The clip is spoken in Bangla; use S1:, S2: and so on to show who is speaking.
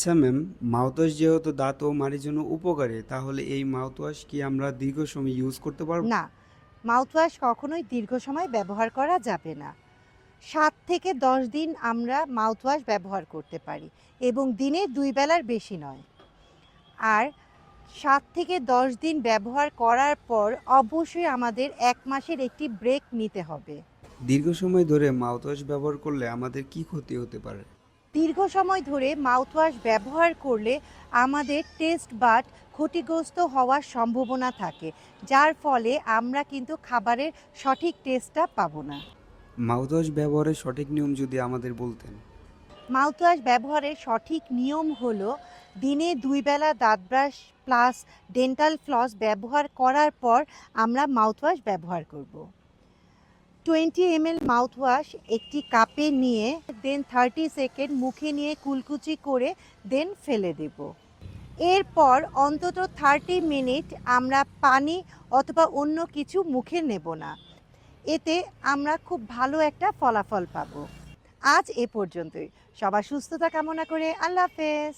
S1: আচ্ছা ম্যাম, মাউথওয়াশ যেহেতু দাঁত ও মাড়ির জন্য উপকারী, তাহলে এই মাউথওয়াশ কি আমরা দীর্ঘ সময় ইউজ করতে পারবো?
S2: না, মাউথওয়াশ কখনোই দীর্ঘ সময় ব্যবহার করা যাবে না। ৭ থেকে ১০ দিন আমরা মাউথওয়াশ ব্যবহার করতে পারি এবং দিনে ২ বেলার বেশি নয়। আর ৭ থেকে ১০ দিন ব্যবহার করার পর অবশ্যই আমাদের ১ মাসের একটি ব্রেক নিতে হবে।
S1: দীর্ঘ সময় ধরে মাউথওয়াশ ব্যবহার করলে আমাদের কি ক্ষতি হতে পারে?
S2: দীর্ঘ সময় ধরে মাউথওয়াশ ব্যবহার করলে আমাদের টেস্ট বাড ক্ষতিগ্রস্ত হওয়ার সম্ভাবনা থাকে, যার ফলে আমরা কিন্তু খাবারের সঠিক টেস্টটা পাবো না।
S1: মাউথওয়াশ ব্যবহারের সঠিক নিয়ম যদি আমাদের বলতেন।
S2: মাউথওয়াশ ব্যবহারের সঠিক নিয়ম হলো দিনে ২ বেলা দাঁত ব্রাশ প্লাস ডেন্টাল ফ্লস ব্যবহার করার পর আমরা মাউথওয়াশ ব্যবহার করব। 20 ml মাউথওয়াশ একটি কাপে নিয়ে দেন 30 সেকেন্ড মুখে নিয়ে কুলকুচি করে দেন ফেলে দেব। এরপর অন্তত 30 মিনিট আমরা পানি অথবা অন্য কিছু মুখে নেব না। এতে আমরা খুব ভালো একটা ফলাফল পাবো। আজ এ পর্যন্তই। সবার সুস্থতা কামনা করে আল্লাহ হাফেজ।